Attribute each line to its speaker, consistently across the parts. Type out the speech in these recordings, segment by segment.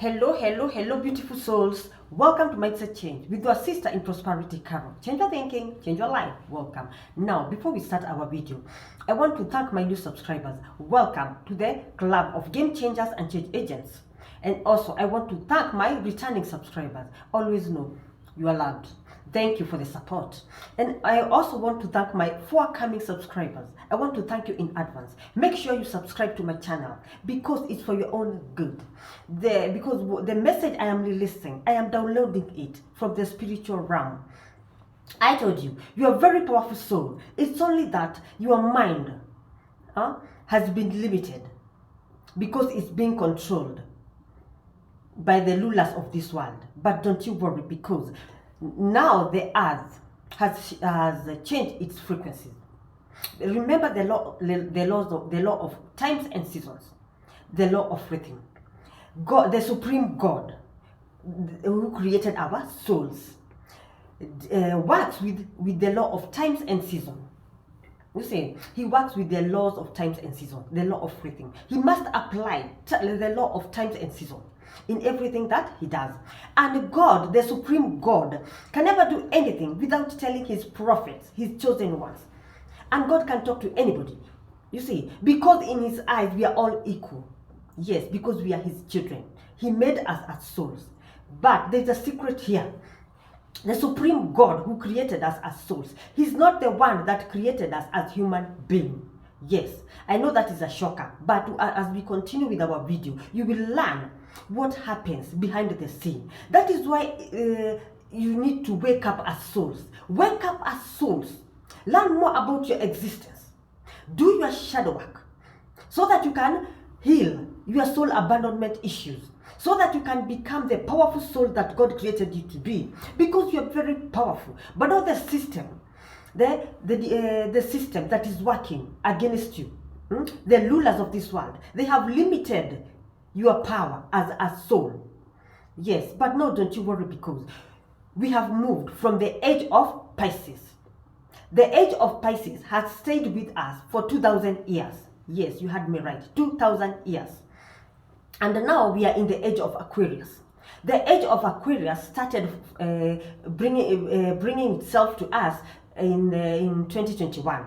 Speaker 1: Hello, beautiful souls. Welcome to Mindset Change with your sister in prosperity, Carol. Change your thinking, change your life. Welcome. Now, before we start our video, I want to thank my new subscribers. Welcome to the club of game changers and change agents. And also, I want to thank my returning subscribers. Always know you are loved. Thank you for the support. And I also want to thank my forthcoming subscribers. I want to thank you in advance. Make sure you subscribe to my channel because it's for your own good. Because the message I am releasing, I am downloading it from the spiritual realm. I told you, you are a very powerful soul. It's only that your mind has been limited because it's being controlled by the rulers of this world. But don't you worry, because now the earth has changed its frequencies. Remember the law of times and seasons, the law of rhythm. God, the supreme God, who created our souls, works with the law of times and seasons. You see, he works with the laws of times and seasons, the law of rhythm. He must apply the law of times and seasons in everything that he does. And God, the supreme God, can never do anything without telling his prophets, his chosen ones. And God can talk to anybody. You see, because in his eyes we are all equal. Yes, because we are his children. He made us as souls. But there's a secret here. The supreme God who created us as souls, he's not the one that created us as human beings. Yes, I know that is a shocker, but as we continue with our video, you will learn what happens behind the scene. That is why you need to wake up as souls. Wake up as souls. Learn more about your existence. Do your shadow work so that you can heal your soul abandonment issues, so that you can become the powerful soul that God created you to be, because you are very powerful. But not the system, the system that is working against you, the rulers of this world, they have limited your power as a soul. Yes, but no, don't you worry, because we have moved from the age of Pisces. The age of Pisces has stayed with us for 2,000 years. Yes, you heard me right, 2,000 years. And now we are in the age of Aquarius. The age of Aquarius started bringing itself to us in 2021.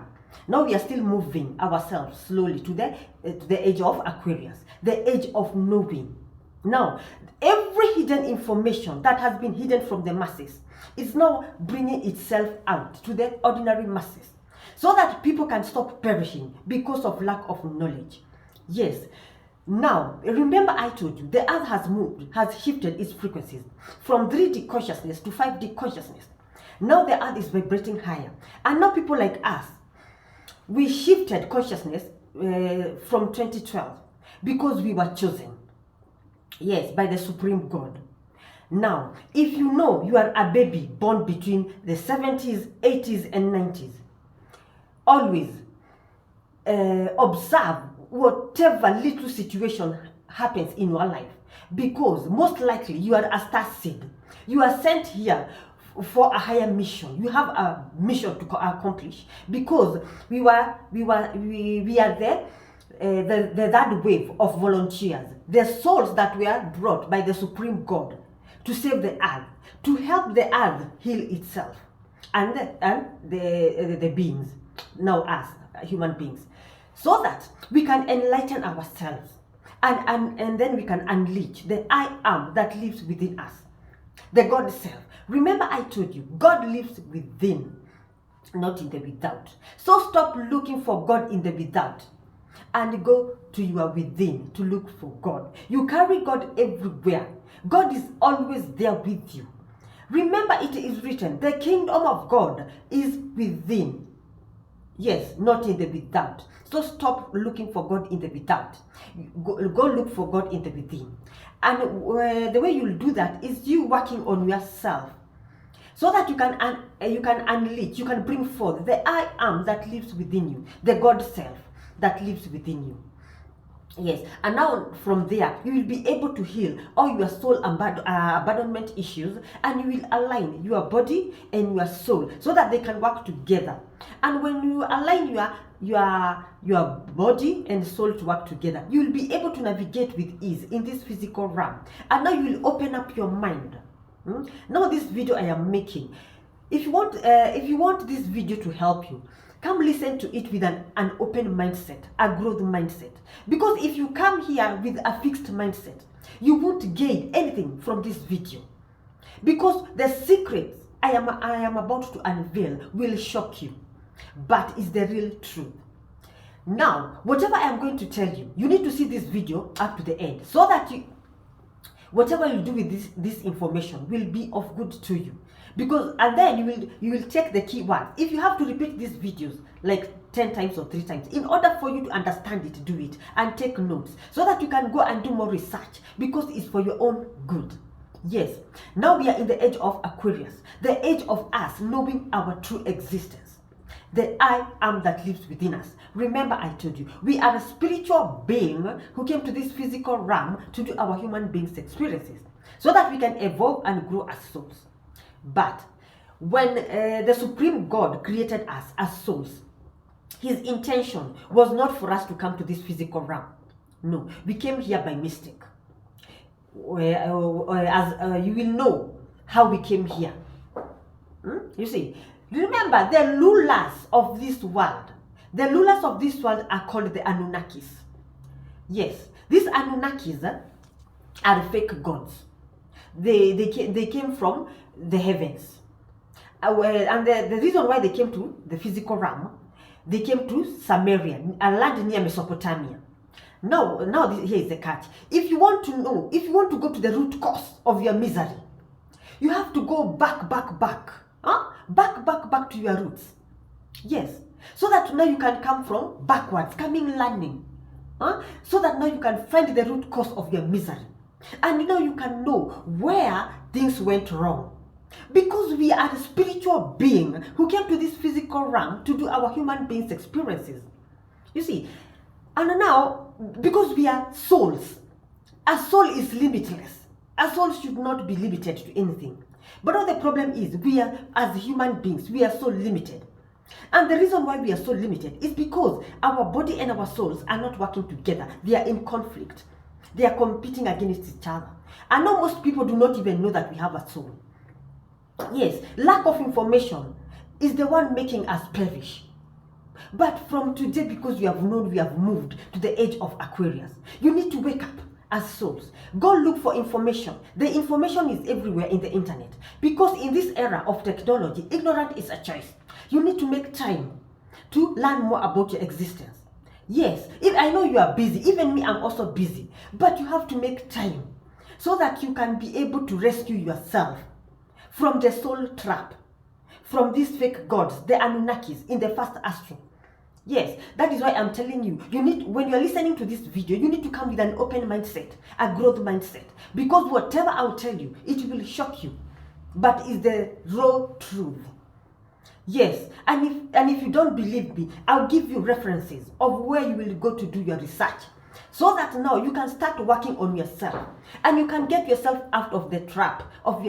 Speaker 1: Now we are still moving ourselves slowly to the age of Aquarius, the age of knowing. Now, every hidden information that has been hidden from the masses is now bringing itself out to the ordinary masses, so that people can stop perishing because of lack of knowledge. Yes. Now, remember I told you, the earth has shifted its frequencies from 3D consciousness to 5D consciousness. Now the earth is vibrating higher. And now people like us, we shifted consciousness from 2012 because we were chosen. Yes, by the supreme God. Now, if you know you are a baby born between the 70s, 80s, and 90s, always observe whatever little situation happens in your life, because most likely you are a star seed. You are sent here for a higher mission. You have a mission to accomplish, because we are the third wave of volunteers, the souls that were brought by the supreme God to save the earth, to help the earth heal itself, and the beings, now us human beings, so that we can enlighten ourselves, and then we can unleash the I am that lives within us, the God self. Remember I told you, God lives within, not in the without. So stop looking for God in the without and go to your within to look for God. You carry God everywhere. God is always there with you. Remember, it is written, the kingdom of God is within. Yes, not in the without. So stop looking for God in the without. Go look for God in the within. And the way you'll do that is you working on yourself, so that you can unleash, you can bring forth the I am that lives within you, the God self that lives within you. Yes, and now from there, you will be able to heal all your soul abandonment issues, and you will align your body and your soul so that they can work together. And when you align your body and soul to work together, you will be able to navigate with ease in this physical realm. And now you will open up your mind. Now this video I am making, if you want this video to help you, come listen to it with an open mindset, a growth mindset. Because if you come here with a fixed mindset, you won't gain anything from this video. Because the secrets I am about to unveil will shock you, but it's the real truth. Now, whatever I am going to tell you, you need to see this video up to the end, so that whatever you do with this information will be of good to you. Because, and then you will check the key words. If you have to repeat these videos like 10 times or 3 times, in order for you to understand it, do it and take notes so that you can go and do more research, because it's for your own good. Yes, now we are in the age of Aquarius, the age of us knowing our true existence, the I am that lives within us. Remember, I told you, we are a spiritual being who came to this physical realm to do our human beings experiences so that we can evolve and grow as souls. But when the Supreme God created us as souls, his intention was not for us to come to this physical realm. No, we came here by mistake. As you will know how we came here. You see, remember, the rulers of this world, are called the Anunnakis. Yes, these Anunnakis are fake gods. They came from the heavens, and the reason why they came to the physical realm, they came to Samaria, a land near Mesopotamia. Now here is the catch. If you want to go to the root cause of your misery, you have to go back to your roots. Yes, so that now you can come from backwards, learning, so that now you can find the root cause of your misery, and now you can know where things went wrong. Because we are a spiritual being who came to this physical realm to do our human beings experiences. You see, and now, because we are souls, a soul is limitless. A soul should not be limited to anything. But now the problem is, we are, as human beings, we are so limited. And the reason why we are so limited is because our body and our souls are not working together. They are in conflict. They are competing against each other. And now most people do not even know that we have a soul. Yes, lack of information is the one making us perish. But from today, because you have known, we have moved to the age of Aquarius, you need to wake up as souls. Go look for information. The information is everywhere in the internet. Because in this era of technology, ignorance is a choice. You need to make time to learn more about your existence. Yes, if I know you are busy, even me, I'm also busy. But you have to make time so that you can be able to rescue yourself from the soul trap, from these fake gods, the Anunnakis in the first astral. Yes, that is why I'm telling you, when you're listening to this video, you need to come with an open mindset, a growth mindset. Because whatever I'll tell you, it will shock you. But it's the raw truth. Yes, and if you don't believe me, I'll give you references of where you will go to do your research. So that now you can start working on yourself. And you can get yourself out of the trap, of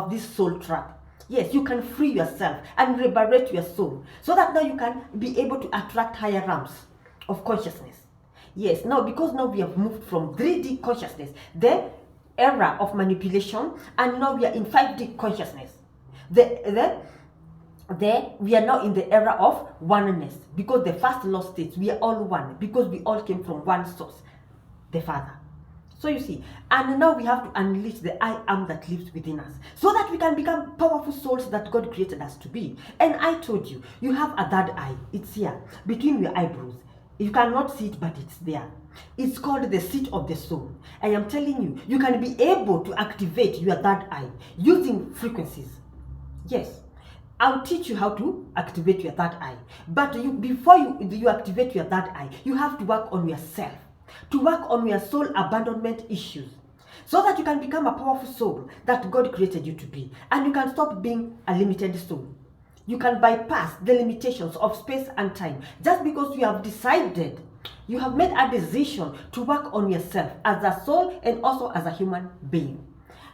Speaker 1: this soul trap. Yes, you can free yourself and liberate your soul, so that now you can be able to attract higher realms of consciousness. Yes, now because now we have moved from 3D consciousness, the era of manipulation, and now we are in 5D consciousness. We are now in the era of oneness, because the first law states we are all one, because we all came from one source, the Father. So you see, and now we have to unleash the I am that lives within us, so that we can become powerful souls that God created us to be. And I told you, you have a third eye. It's here, between your eyebrows. You cannot see it, but it's there. It's called the seat of the soul. I am telling you, you can be able to activate your third eye using frequencies. Yes, I'll teach you how to activate your third eye. But before you activate your third eye, you have to work on yourself, to work on your soul abandonment issues, so that you can become a powerful soul that God created you to be. And you can stop being a limited soul. You can bypass the limitations of space and time, just because you have decided You have made a decision to work on yourself as a soul and also as a human being.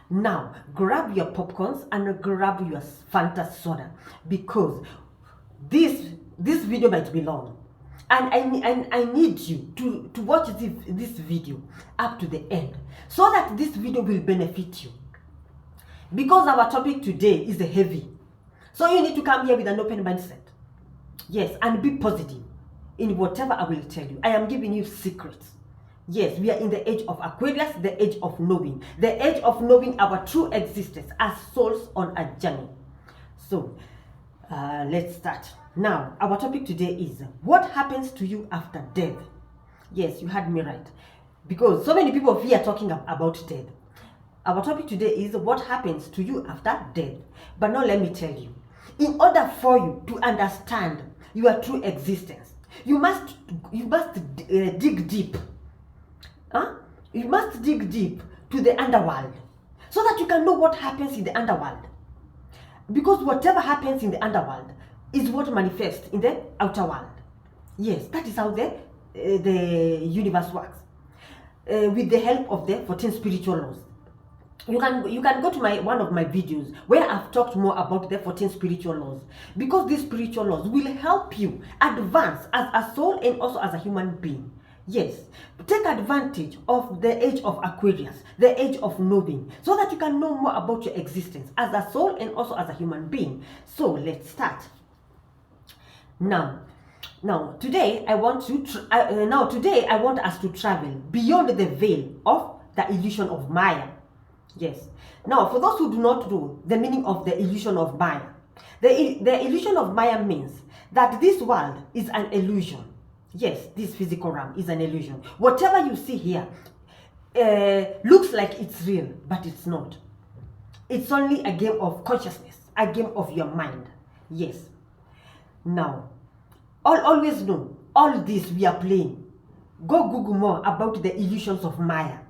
Speaker 1: Now, grab your popcorns and grab your Fanta soda, because this video might be long. And I need you to watch this video up to the end, so that this video will benefit you. Because our topic today is heavy. So you need to come here with an open mindset. Yes, and be positive in whatever I will tell you. I am giving you secrets. Yes, we are in the age of Aquarius, the age of knowing. The age of knowing our true existence as souls on a journey. So, let's start. Now, our topic today is what happens to you after death. Yes, you heard me right. Because so many people here are talking about death. Our topic today is what happens to you after death. But now let me tell you, in order for you to understand your true existence, you must dig deep. You must dig deep to the underworld, so that you can know what happens in the underworld. Because whatever happens in the underworld is what manifests in the outer world. Yes, that is how the universe works. With the help of the 14 spiritual laws. You can go to one of my videos where I've talked more about the 14 spiritual laws, because these spiritual laws will help you advance as a soul and also as a human being. Yes, take advantage of the age of Aquarius, the age of knowing, so that you can know more about your existence as a soul and also as a human being. So let's start. Now today I want us to travel beyond the veil of the illusion of Maya. Yes. Now, for those who do not know the meaning of the illusion of Maya, the illusion of Maya means that this world is an illusion. Yes, this physical realm is an illusion. Whatever you see here looks like it's real, but it's not. It's only a game of consciousness, a game of your mind. Yes. Now, always know, all this we are playing. Go Google more about the illusions of Maya.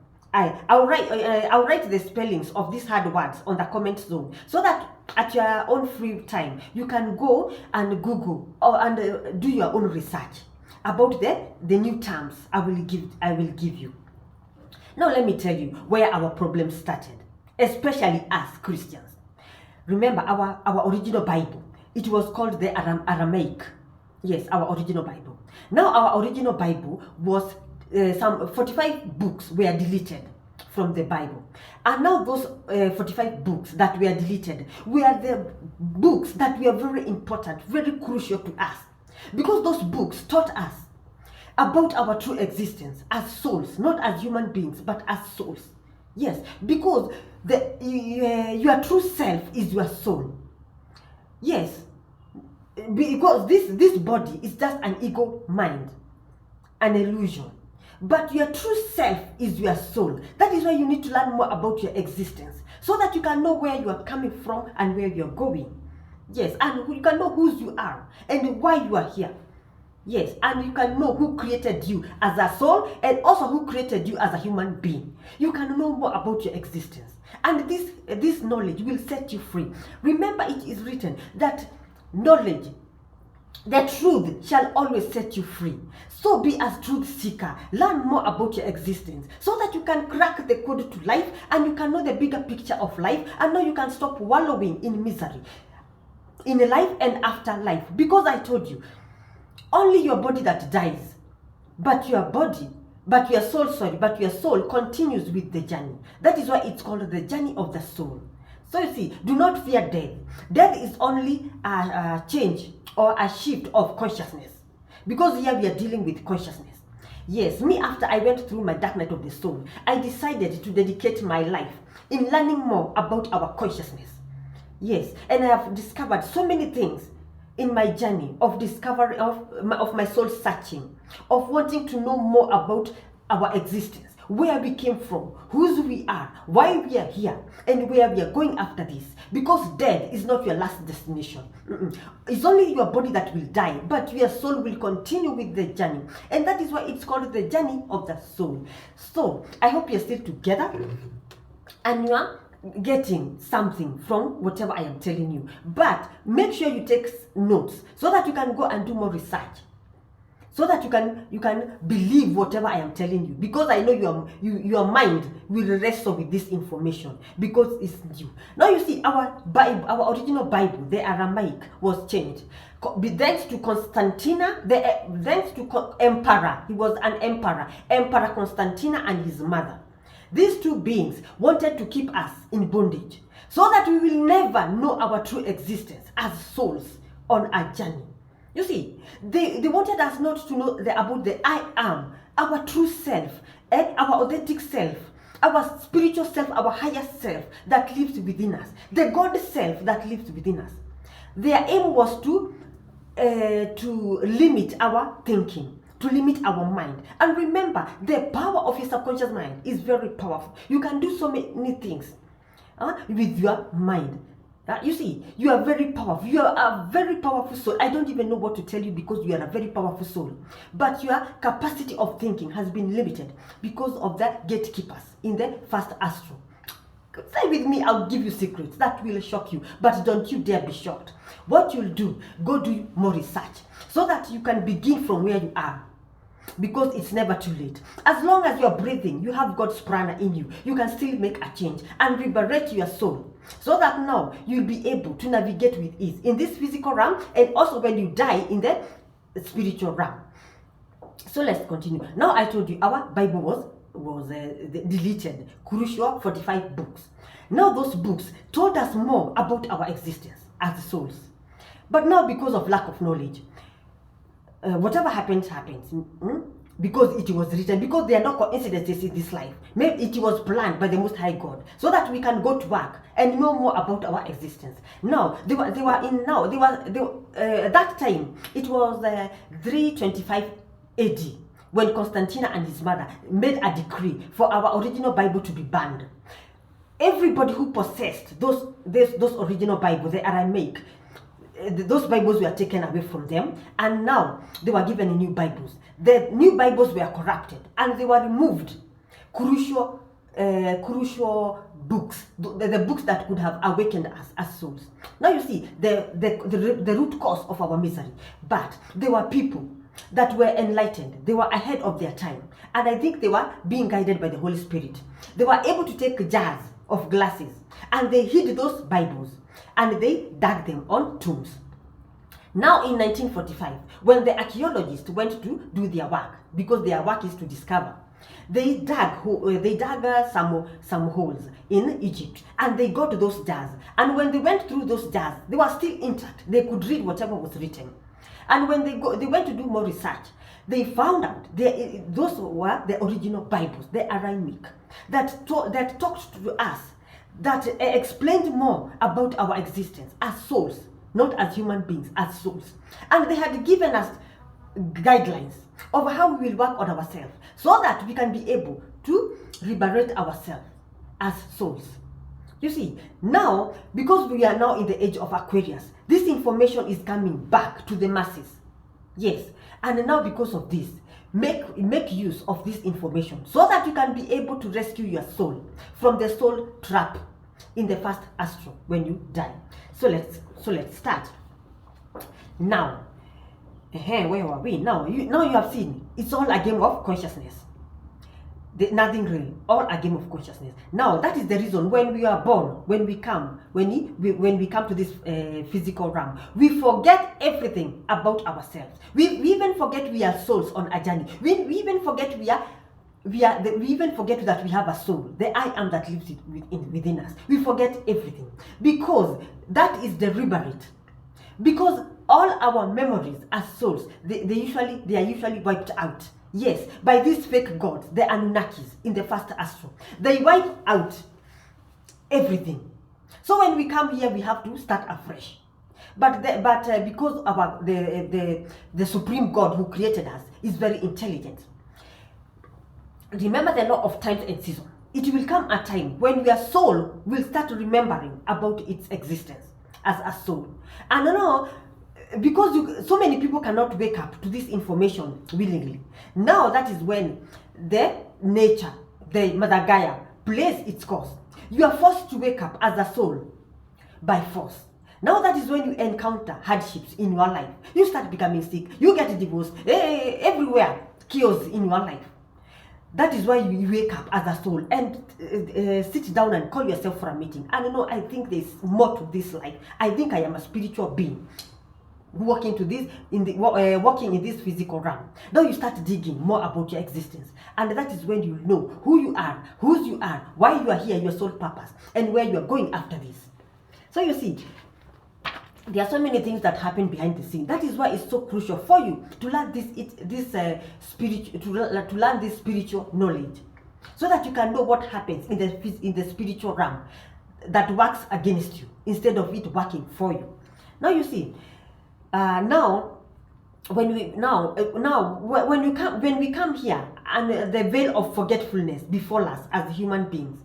Speaker 1: I'll write the spellings of these hard words on the comment zone, so that at your own free time you can go and Google and do your own research about the new terms I will give you. Now let me tell you where our problem started, especially as Christians. Remember our original Bible. It was called the Aramaic. Yes, our original Bible. Now our original Bible was some 45 books were deleted from the Bible. And now those 45 books that were deleted were the books that were very important, very crucial to us. Because those books taught us about our true existence as souls, not as human beings, but as souls. Yes, because your true self is your soul. Yes, because this body is just an ego mind, an illusion. But your true self is your soul. That is why you need to learn more about your existence, so that you can know where you are coming from and where you are going. Yes, and you can know who you are and why you are here. Yes, and you can know who created you as a soul and also who created you as a human being. You can know more about your existence. And this knowledge will set you free. Remember, it is written that knowledge, the truth shall always set you free. So be a truth seeker. Learn more about your existence, so that you can crack the code to life and you can know the bigger picture of life, and now you can stop wallowing in misery in life and after life. Because I told you, only your body that dies, but your soul continues with the journey. That is why it's called the journey of the soul. So you see, do not fear death. Death is only a change or a shift of consciousness. Because here we are dealing with consciousness. Yes, me, after I went through my dark night of the soul, I decided to dedicate my life in learning more about our consciousness. Yes, and I have discovered so many things in my journey of discovery of my soul searching, of wanting to know more about our existence, where we came from, whose we are, why we are here, and where we are going after this. Because death is not your last destination. It's only your body that will die, but your soul will continue with the journey. And that is why it's called the journey of the soul. So I hope you're still together and you are getting something from whatever I am telling you. But make sure you take notes, so that you can go and do more research, so that you can believe whatever I am telling you, because I know your mind will wrestle with this information because it's new. Now you see, our Bible, our original Bible, the Aramaic, was changed thanks to Constantina, thanks to emperor. He was an emperor, Emperor Constantina and his mother. These two beings wanted to keep us in bondage so that we will never know our true existence as souls on our journey. You see, they wanted us not to know about the I am, our true self, our authentic self, our spiritual self, our higher self that lives within us, the God self that lives within us. Their aim was to limit our thinking, to limit our mind. And remember, the power of your subconscious mind is very powerful. You can do so many things with your mind. You see, you are very powerful. You are a very powerful soul. I don't even know what to tell you because you are a very powerful soul. But your capacity of thinking has been limited because of the gatekeepers in the first astral. Stay with me, I'll give you secrets that will shock you. But don't you dare be shocked. What you'll do, go do more research so that you can begin from where you are. Because it's never too late. As long as you're breathing, you have God's prana in you. You can still make a change and liberate your soul, so that now you'll be able to navigate with ease in this physical realm, and also when you die in the spiritual realm. So let's continue. Now I told you our Bible was deleted, crucial 45 books. Now those books told us more about our existence as souls. But now because of lack of knowledge, whatever happens, because it was written, because there are no coincidences in this life. Maybe it was planned by the Most High God, so that we can go to work and know more about our existence. Now, that time, it was 325 AD, when Constantina and his mother made a decree for our original Bible to be banned. Everybody who possessed those original Bibles, the Aramaic, those Bibles were taken away from them, and now they were given new Bibles. The new Bibles were corrupted and they were removed. Crucial books, the books that could have awakened us as souls. Now you see the root cause of our misery. But there were people that were enlightened. They were ahead of their time, and I think they were being guided by the Holy Spirit. They were able to take jars of glasses and they hid those Bibles and they dug them on tombs. Now in 1945, when the archaeologists went to do their work, because their work is to discover, they dug some holes in Egypt, and they got those jars. And when they went through those jars, they were still intact. They could read whatever was written. And when they went to do more research, they found out those were the original Bibles, the Aramaic, that talked to us, that explained more about our existence as souls, not as human beings, as souls. And they had given us guidelines of how we will work on ourselves, so that we can be able to liberate ourselves as souls. You see, now, because we are now in the age of Aquarius, this information is coming back to the masses. Yes, and now because of this, make use of this information so that you can be able to rescue your soul from the soul trap in the first astral when you die. So let's start. Now, where were we? Now you have seen it's all a game of consciousness. Nothing real, all a game of consciousness. Now that is the reason when we are born, when we come to this physical realm, we forget everything about ourselves. We even forget we are souls on a journey. We even forget we even forget that we have a soul, the I am that lives within us. We forget everything because that is the liberate. Because all our memories as souls, they are usually wiped out. Yes, by these fake gods, the Anunnakis in the first astral. They wipe out everything. So when we come here, we have to start afresh. But because the supreme God who created us is very intelligent. Remember the law of time and season. It will come a time when your soul will start remembering about its existence as a soul. And now, because so many people cannot wake up to this information willingly. Now that is when the nature, the Mother Gaia, plays its course. You are forced to wake up as a soul by force. Now that is when you encounter hardships in your life. You start becoming sick, you get divorced, everywhere, chaos in your life. That is why you wake up as a soul and sit down and call yourself for a meeting. And no, I think there's more to this life. I think I am a spiritual being walking in this physical realm. Now you start digging more about your existence, and that is when you know who you are, whose you are, why you are here, your soul purpose, and where you are going after this. So you see, there are so many things that happen behind the scene. That is why it's so crucial for you to learn to learn this spiritual knowledge, so that you can know what happens in the spiritual realm that works against you instead of it working for you. Now you see, when we come here and the veil of forgetfulness befalls us as human beings,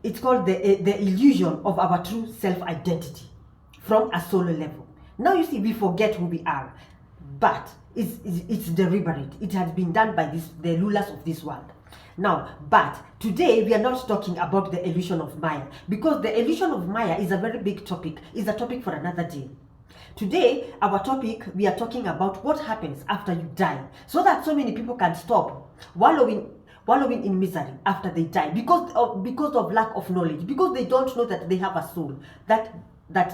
Speaker 1: it's called the illusion of our true self-identity from a soul level. Now you see, we forget who we are, but it's deliberate. It has been done by the rulers of this world. Now, but today we are not talking about the illusion of Maya, because the illusion of Maya is a very big topic. It's a topic for another day. Today, our topic, we are talking about what happens after you die, so that so many people can stop wallowing in misery after they die because of lack of knowledge, because they don't know that they have a soul that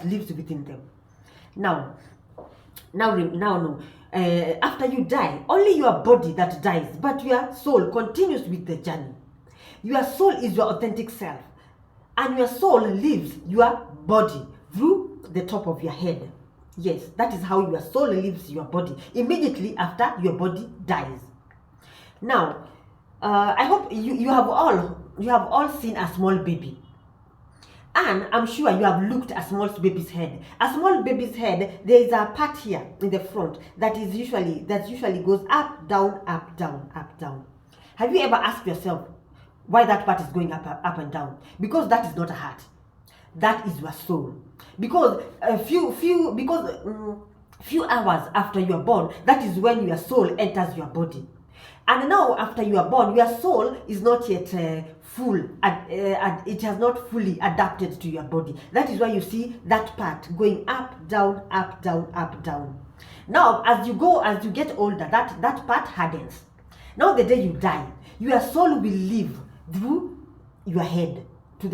Speaker 1: lives within them. Now, after you die, only your body that dies, but your soul continues with the journey. Your soul is your authentic self, and your soul leaves your body through the top of your head. Yes, that is how your soul leaves your body immediately after your body dies. Now, I hope you have all seen a small baby, and I'm sure you have looked at a small baby's head. A small baby's head, there is a part here in the front that usually goes up, down, up, down, up, down. Have you ever asked yourself why that part is going up and down? Because that is not a heart. That is your soul. Because few hours after you are born, that is when your soul enters your body. And now after you are born, your soul is not yet it has not fully adapted to your body. That is why you see that part going up, down, up, down, up, down. Now as you get older, that part hardens. Now the day you die, your soul will live through your head to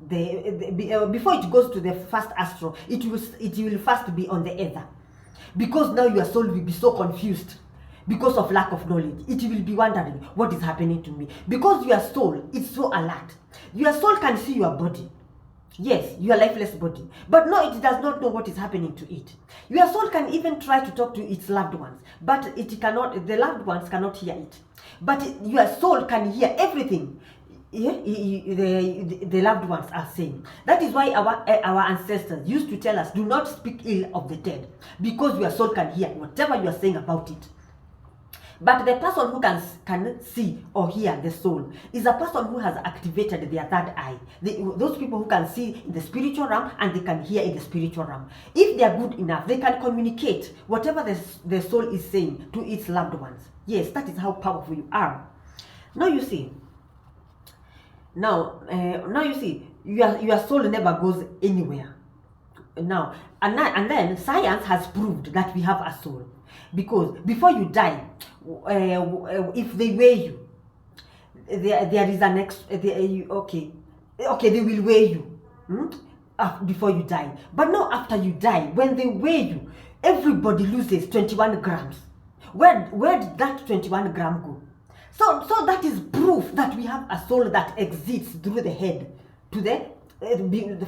Speaker 1: before it goes to the first astral, it will first be on the ether, because now your soul will be so confused because of lack of knowledge. It will be wondering, what is happening to me? Because your soul is so alert. Your soul can see your body, yes, your lifeless body, but no, it does not know what is happening to it. Your soul can even try to talk to its loved ones, but it cannot. The loved ones cannot hear it, but your soul can hear everything the loved ones are saying. That is why our ancestors used to tell us, do not speak ill of the dead, because your soul can hear whatever you are saying about it. But the person who can see or hear the soul is a person who has activated their third eye. Those people who can see in the spiritual realm and they can hear in the spiritual realm. If they are good enough, they can communicate whatever the soul is saying to its loved ones. Yes, that is how powerful you are. Now you see, your soul never goes anywhere. Now, and then science has proved that we have a soul, because before you die, if they weigh you, there is an okay, they will weigh you before you die. But now after you die, when they weigh you, everybody loses 21 grams. Where did that 21 gram go? So that is proof that we have a soul that exists through the head to the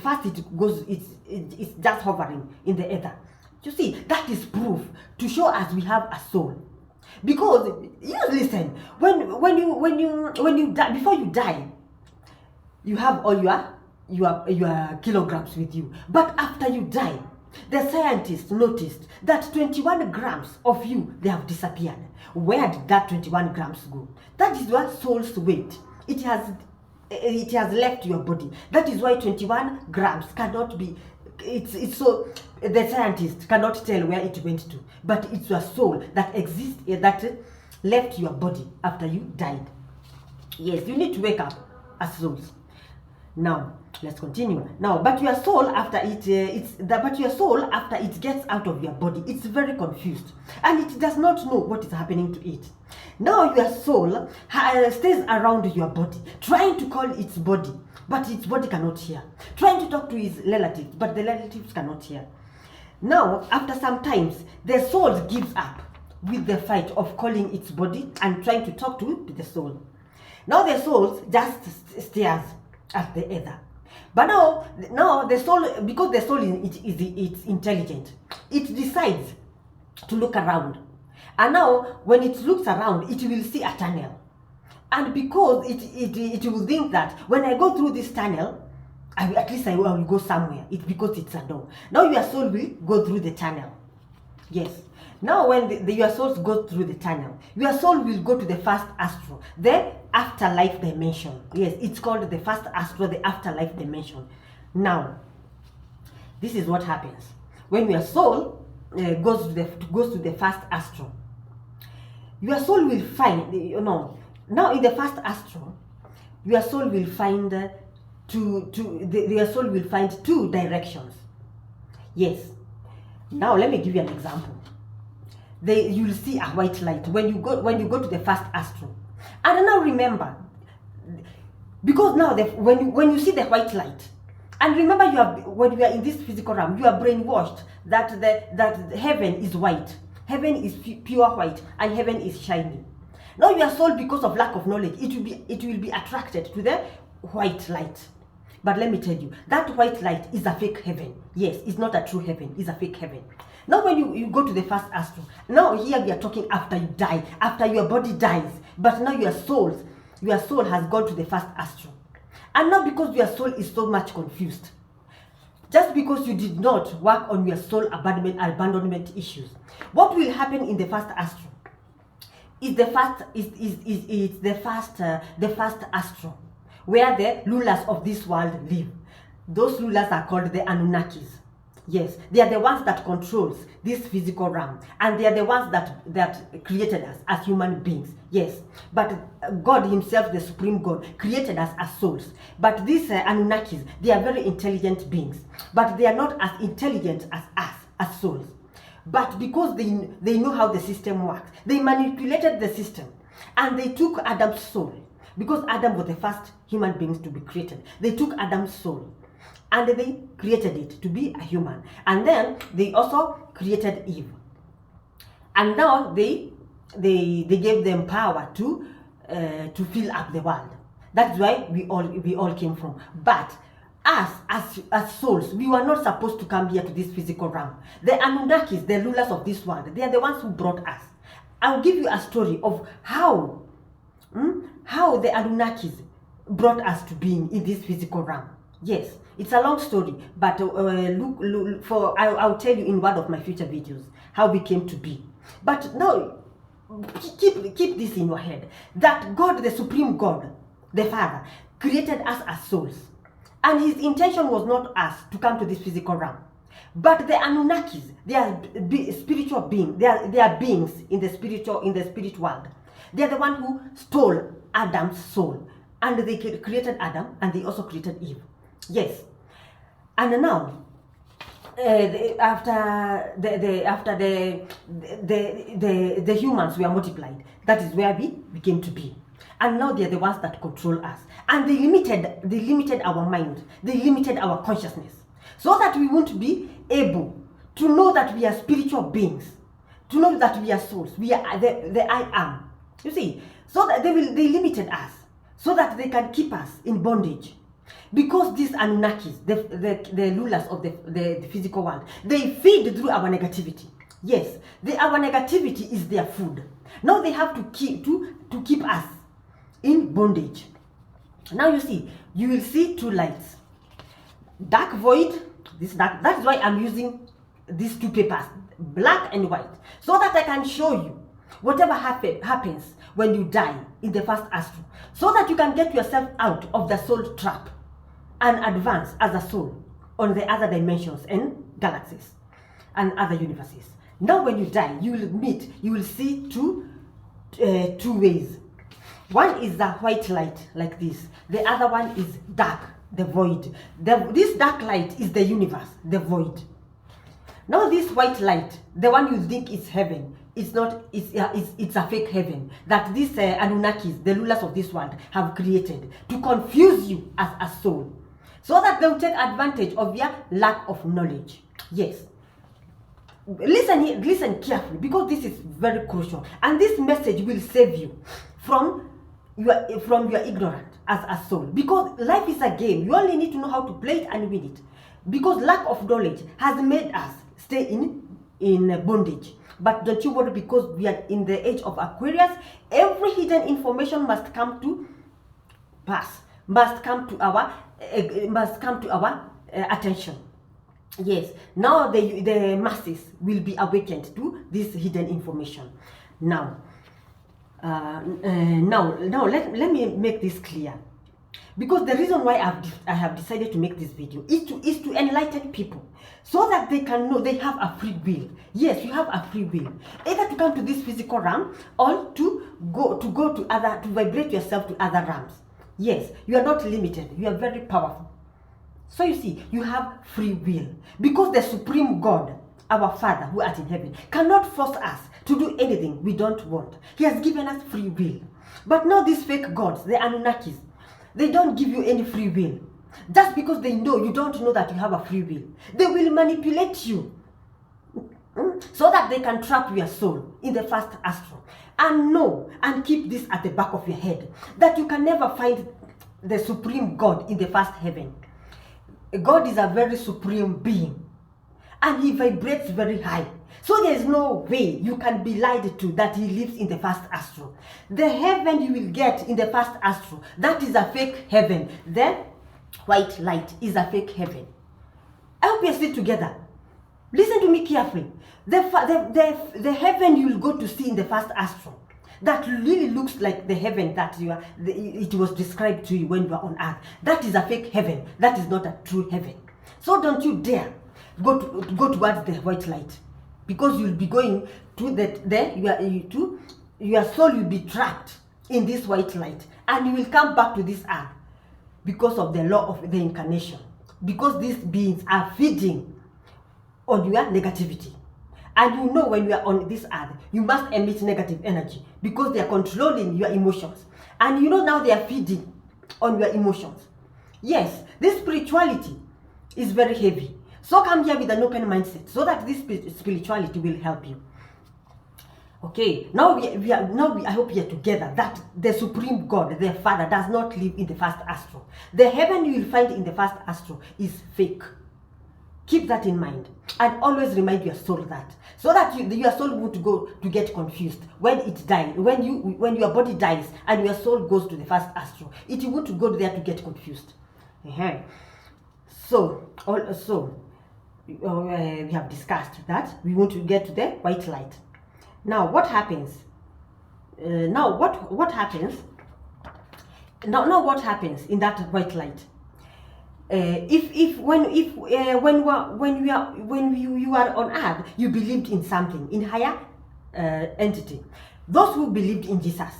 Speaker 1: first it goes, it's just hovering in the ether. You see, that is proof to show us we have a soul. Because you listen, when you die, before you die, you have all your kilograms with you. But after you die, the scientists noticed that 21 grams of you, they have disappeared. Where did that 21 grams go? That is your soul's weight. It has left your body. That is why 21 grams cannot be, it's so, the scientists cannot tell where it went to. But it's your soul that exists, that left your body after you died. Yes, you need to wake up as souls. Now, Let's continue now. But your soul, after your soul, after it gets out of your body, it's very confused and it does not know what is happening to it. Now your soul stays around your body, trying to call its body, but its body cannot hear. Trying to talk to its relatives, but the relatives cannot hear. Now, after some times, the soul gives up with the fight of calling its body and trying to talk to the soul. Now the soul just stares at the other. But now the soul, because the soul it's intelligent, it decides to look around. And now when it looks around, it will see a tunnel. And because it will think that when I go through this tunnel, at least I will go somewhere. It's because it's a door. Now your soul will go through the tunnel. Yes. Now when your souls go through the tunnel, your soul will go to the first astral, the afterlife dimension. Yes, it's called the first astral, the afterlife dimension. Now, this is what happens. When your soul goes to the first astral, your soul will find, now in the first astral, your soul will find your soul will find two directions. Yes. Now let me give you an example. You will see a white light when you go to the first astral. And now remember, because now when you see the white light, and remember when you are in this physical realm, you are brainwashed that heaven is white, heaven is pure white, and heaven is shiny. Now your soul, because of lack of knowledge, it will be attracted to the white light. But let me tell you, that white light is a fake heaven. Yes, it's not a true heaven, it's a fake heaven. Now when you go to the first astral, now here we are talking after you die, after your body dies, but now your soul has gone to the first astral. And now because your soul is so much confused, just because you did not work on your soul abandonment issues, what will happen in the first astral is the first astral, where the rulers of this world live. Those rulers are called the Anunnakis. Yes, they are the ones that controls this physical realm, and they are the ones that created us as human beings. Yes, but God himself, the supreme God, created us as souls. But these Anunnakis, they are very intelligent beings, but they are not as intelligent as us, as souls. But because they know how the system works, they manipulated the system, and they took Adam's soul. Because Adam was the first human beings to be created, they took Adam's soul and they created it to be a human. And then they also created Eve. And now they gave them power to fill up the world. That's why we all came from. But us as souls, we were not supposed to come here to this physical realm. The Anunnakis, the rulers of this world, they are the ones who brought us. I'll give you a story of how the Anunnakis brought us to being in this physical realm. Yes, it's a long story, but I'll tell you in one of my future videos how we came to be. But now, keep this in your head, that God, the supreme God, the Father, created us as souls, and his intention was not us to come to this physical realm. But the Anunnakis, they are spiritual beings. They are beings in the spirit world. They are the one who stole Adam's soul, and they created Adam, and they also created Eve. Yes, and now after the humans were multiplied, that is where we came to be, and now they are the ones that control us, and they limited our mind, they limited our consciousness, so that we won't be able to know that we are spiritual beings, to know that we are souls, we are the I am. You see, so that they limited us, so that they can keep us in bondage. Because these Anunnakis, the rulers of the physical world, they feed through our negativity. Yes, our negativity is their food. Now they have to keep us in bondage. Now you will see two lights. Dark void, that's why I'm using these two papers, black and white, so that I can show you whatever happens when you die in the first astral, so that you can get yourself out of the soul trap and advance as a soul on the other dimensions and galaxies and other universes. Now when you die, you will see two ways. One is the white light like this. The other one is dark the void. This dark light is the universe, the void. Now this white light, the one you think is heaven, it's not. It's a fake heaven that these Anunnakis, the rulers of this world, have created to confuse you as a soul, so that they'll take advantage of your lack of knowledge. Yes. Listen here, listen carefully, because this is very crucial, and this message will save you from your ignorance as a soul. Because life is a game. You only need to know how to play it and win it. Because lack of knowledge has made us stay in bondage. But don't you worry, because we are in the age of Aquarius. Every hidden information must come to pass, must come to our attention. Yes, now the masses will be awakened to this hidden information. Now let me make this clear, because the reason why I have decided to make this video is to enlighten people, so that they can know they have a free will. Yes, you have a free will, either to come to this physical realm or to vibrate yourself to other realms. Yes, you are not limited. You are very powerful. So you see, you have free will, because the supreme God, our Father who art in heaven, cannot force us to do anything we don't want. He has given us free will. But now these fake gods, the Anunnakis, they don't give you any free will. Just because they know you don't know that you have a free will, they will manipulate you so that they can trap your soul in the first astral. And know and keep this at the back of your head, that you can never find the supreme God in the first heaven. God is a very supreme being, and he vibrates very high. So there is no way you can be lied to that he lives in the first astral. The heaven you will get in the first astral, that is a fake heaven. The white light is a fake heaven. I hope you are still together. Listen to me carefully. The heaven you will go to see in the first astral, that really looks like the heaven that it was described to you when you were on earth, that is a fake heaven. That is not a true heaven. So don't you dare go towards the white light, because you'll be going to your soul will be trapped in this white light, and you will come back to this earth because of the law of the incarnation, because these beings are feeding on your negativity. And you know, when you are on this earth, you must emit negative energy, because they are controlling your emotions. And you know, now they are feeding on your emotions. Yes, this spirituality is very heavy. So come here with an open mindset, so that this spirituality will help you. Okay, now I hope we are together, that the supreme God, the Father, does not live in the first astral. The heaven you will find in the first astral is fake. Keep that in mind, and always remind your soul that, so that your soul won't go to get confused when it dies. When your body dies and your soul goes to the first astral, it won't go there to get confused. So we have discussed that we want to get to the white light. Now what happens? What happens? Now what happens in that white light? When you are on earth, you believed in something, in higher entity. Those who believed in Jesus,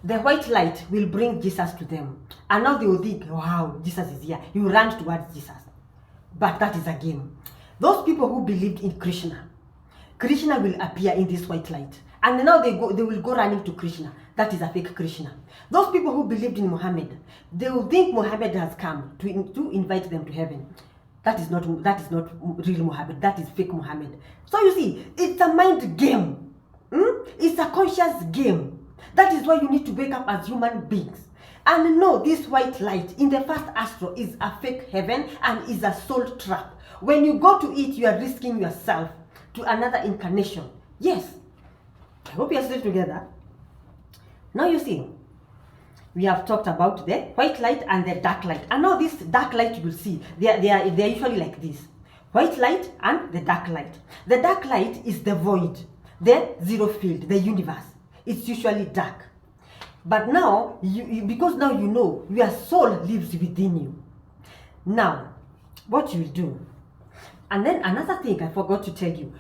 Speaker 1: the white light will bring Jesus to them, and now they will think, wow, Jesus is here. You run towards Jesus, but that is a game. Those people who believed in Krishna will appear in this white light, and now they will go running to Krishna. That is a fake Krishna. Those people who believed in Muhammad, they will think Muhammad has come to invite them to heaven. That is not real Muhammad. That is fake Muhammad. So you see, it's a mind game. It's a conscious game. That is why you need to wake up as human beings and know this white light in the first astral is a fake heaven and is a soul trap. When you go to it, you are risking yourself to another incarnation. Yes. I hope you are still together. Now you see, we have talked about the white light and the dark light. And now this dark light, you will see, they are usually like this. White light and the dark light. The dark light is the void, the zero field, the universe. It's usually dark. But now, because now you know, your soul lives within you. Now, what you will do. And then another thing I forgot to tell you.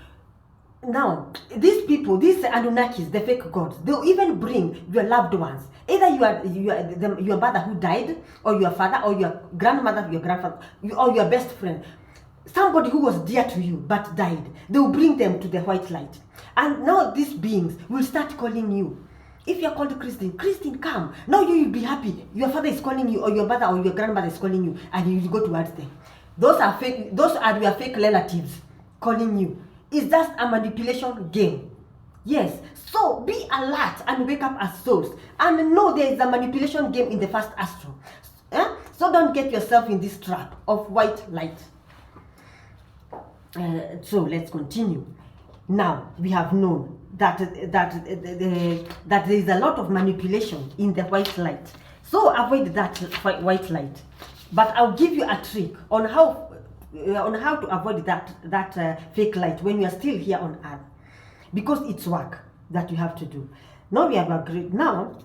Speaker 1: Now, these people, these Anunnakis, the fake gods, they'll even bring your loved ones. Either your mother who died, or your father, or your grandmother, your grandfather, or your best friend. Somebody who was dear to you but died. They will bring them to the white light. And now these beings will start calling you. If you're called Christine, Christine, come. Now you will be happy. Your father is calling you, or your mother or your grandmother is calling you, and you will go towards them. Those are fake. Those are your fake relatives calling you. It's just a manipulation game. Yes. So be alert and wake up as souls, and know there is a manipulation game in the first astral. So don't get yourself in this trap of white light. So let's continue. Now we have known that there is a lot of manipulation in the white light. So avoid that white light. But I'll give you a trick on how to avoid that fake light when you are still here on earth, because it's work that you have to do. Now we have agreed now,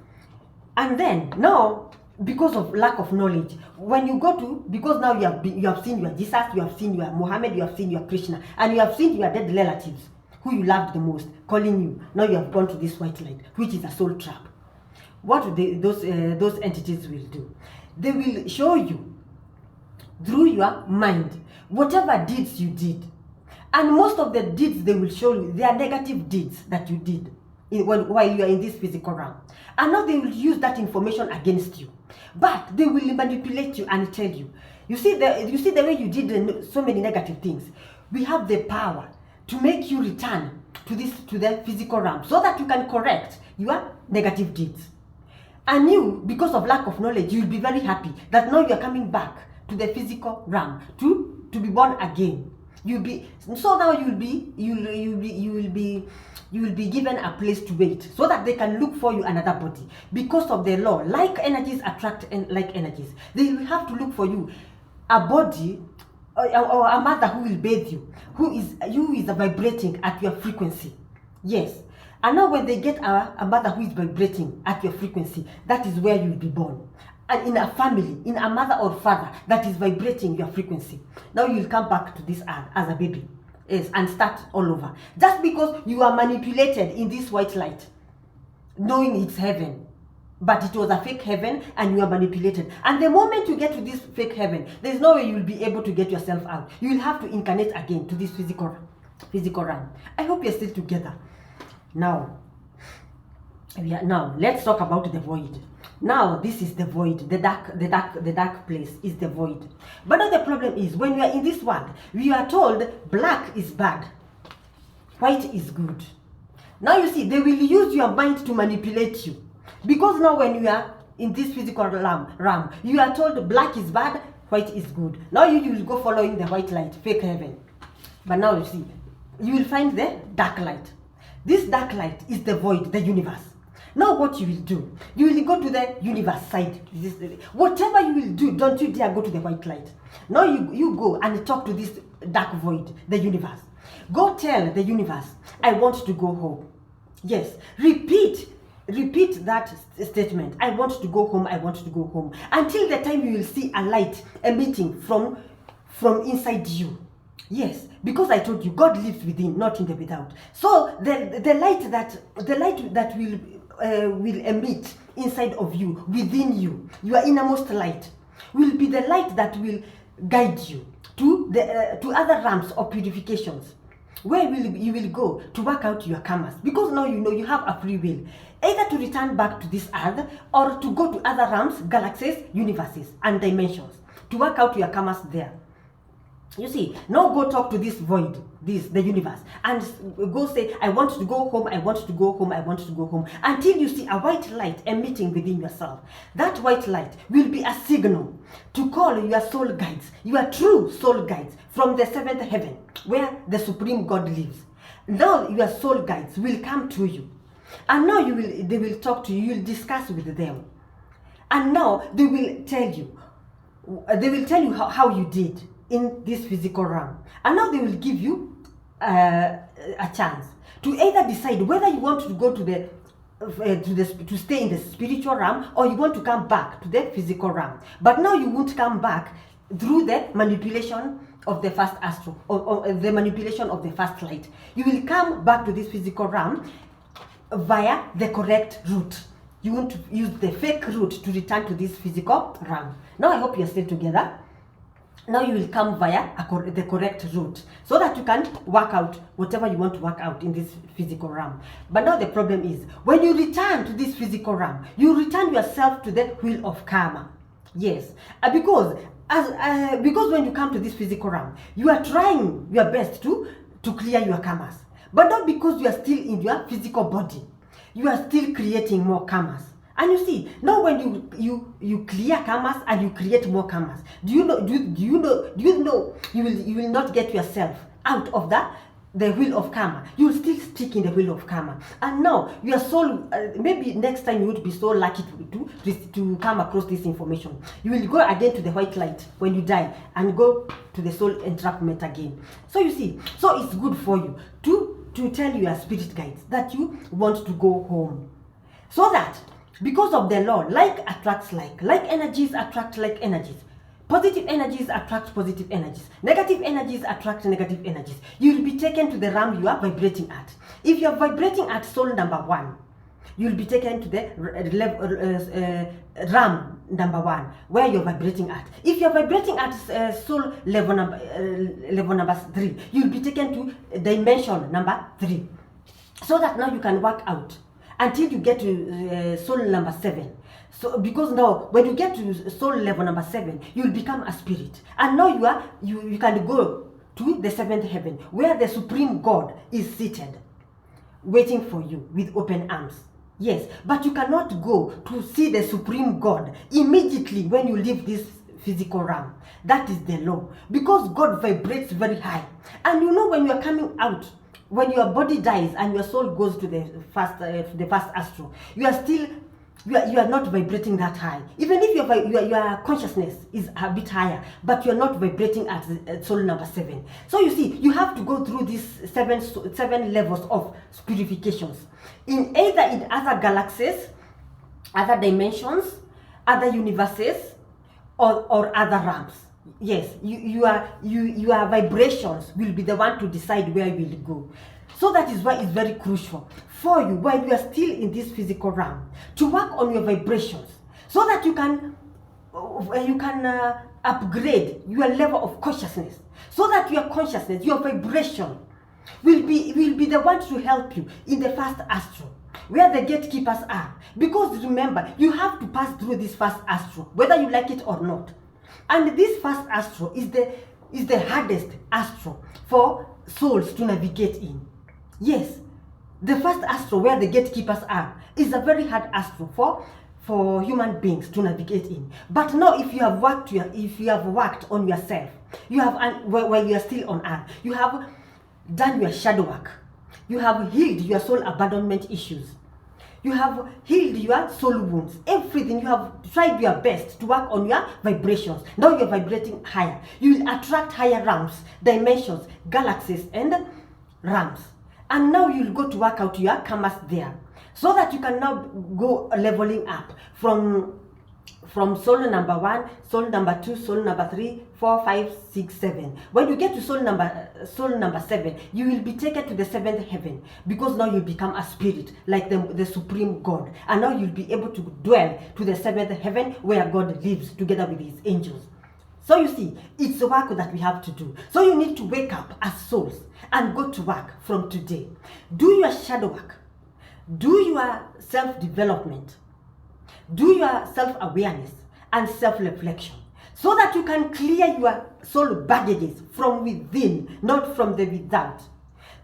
Speaker 1: and then now, because of lack of knowledge, when you go to, because now you have seen your Jesus, you have seen your Muhammad, you have seen your Krishna, and you have seen your dead relatives who you loved the most calling you. Now you have gone to this white light, which is a soul trap. What those entities will do? They will show you through your mind whatever deeds you did, and most of the deeds they will show you, they are negative deeds that you did while you are in this physical realm. And now they will use that information against you, but they will manipulate you and tell you, you see the way you did so many negative things. We have the power to make you return to the physical realm, so that you can correct your negative deeds. And you, because of lack of knowledge, you'll be very happy that now you're coming back to the physical realm to be born again. You'll be given a place to wait, so that they can look for you another body. Because of the law, like energies attract like energies. They will have to look for you a body or a mother who will bathe you, who is vibrating at your frequency. Yes. And now when they get a mother who is vibrating at your frequency, that is where you'll be born. And in a family, in a mother or father that is vibrating your frequency, now you'll come back to this earth as a baby. Yes, and start all over. Just because you are manipulated in this white light, knowing it's heaven, but it was a fake heaven and you are manipulated. And the moment you get to this fake heaven, there's no way you will be able to get yourself out. You will have to incarnate again to this physical realm. I hope you're still together. Now let's talk about the void. Now this is the void, the dark place is the void. But now the problem is, when we are in this world, we are told black is bad, white is good. Now you see, they will use your mind to manipulate you, because now when you are in this physical realm, you are told black is bad, white is good. Now you will go following the white light, fake heaven. But now you see, you will find the dark light. This dark light is the void, the universe. Now what you will do, you will go to the universe side. Whatever you will do, don't you dare go to the white light. Now you go and talk to this dark void, the universe. Go tell the universe, I want to go home. Yes, repeat that statement. I want to go home, I want to go home. Until the time you will see a light emitting from inside you. Yes, because I told you, God lives within, not in the without. So the light that will emit inside of you, within you, your innermost light, will be the light that will guide you to other realms of purifications, where you will go to work out your karmas. Because now you know you have a free will, either to return back to this earth or to go to other realms, galaxies, universes, and dimensions, to work out your karmas there. You see, now go talk to this void, the universe, and go say, I want to go home, I want to go home, I want to go home, until you see a white light emitting within yourself. That white light will be a signal to call your soul guides, your true soul guides from the seventh heaven, where the supreme God lives. Now your soul guides will come to you, and now they will talk to you, you will discuss with them, and now they will tell you how you did in this physical realm. And now they will give you a chance to either decide whether you want to go to stay in the spiritual realm, or you want to come back to the physical realm. But now you won't come back through the manipulation of the first astral, or the manipulation of the first light. You will come back to this physical realm via the correct route. You want to use the fake route to return to this physical realm. Now I hope you're still together. Now you will come via the correct route so that you can work out whatever you want to work out in this physical realm. But now the problem is, when you return to this physical realm, you return yourself to the wheel of karma. Yes, because when you come to this physical realm, you are trying your best to clear your karmas. But not because you are still in your physical body. You are still creating more karmas. And you see, now when you clear karmas and you create more karmas, do you know you will not get yourself out of the wheel of karma. You will still stick in the wheel of karma. And now your soul, maybe next time you would be so lucky to come across this information. You will go again to the white light when you die and go to the soul entrapment again. So you see, so it's good for you to tell your spirit guides that you want to go home. So that, because of the law, like attracts like energies attract like energies. Positive energies attract positive energies. Negative energies attract negative energies. You will be taken to the realm you are vibrating at. If you are vibrating at soul number 1, you will be taken to the realm number 1 where you're vibrating at. If you're vibrating at soul level number 3, you'll be taken to dimension number 3. So that now you can work out until you get to soul number 7. So because now when you get to soul level number 7, you'll become a spirit, and now you can go to the 7th heaven where the supreme God is seated waiting for you with open arms. Yes, but you cannot go to see the supreme God immediately when you leave this physical realm. That is the law, because God vibrates very high. And you know, when you are coming out, when your body dies and your soul goes to the first astral, you are not vibrating that high. Even if your consciousness is a bit higher, but you're not vibrating at soul number 7. So you see, you have to go through these seven levels of purifications in other galaxies, other dimensions, other universes, or other realms. Yes, your vibrations will be the one to decide where you will go. So that is why it's very crucial for you, while you are still in this physical realm, to work on your vibrations so that you can upgrade your level of consciousness, so that your consciousness, your vibration will be the one to help you in the first astral, where the gatekeepers are. Because remember, you have to pass through this first astral, whether you like it or not. And this first astral is the hardest astral for souls to navigate in. Yes, the first astral, where the gatekeepers are, is a very hard astral for human beings to navigate in. But now, if you have worked on yourself, while you are still on earth, you have done your shadow work, you have healed your soul abandonment issues, you have healed your soul wounds, everything. You have tried your best to work on your vibrations. Now you're vibrating higher. You will attract higher realms, dimensions, galaxies, and realms. And now you'll go to work out your karmas there, so that you can now go leveling up from soul number 1, soul number 2, soul number 3, 4, 5, 6, 7. When you get to soul number 7, you will be taken to the 7th heaven, because now you become a spirit like the supreme God, and now you'll be able to dwell to the 7th heaven where God lives together with his angels. So you see, it's a work that we have to do. So you need to wake up as souls and go to work from today. Do your shadow work. Do your self-development. Do your self-awareness and self-reflection, so that you can clear your soul baggages from within, not from the without.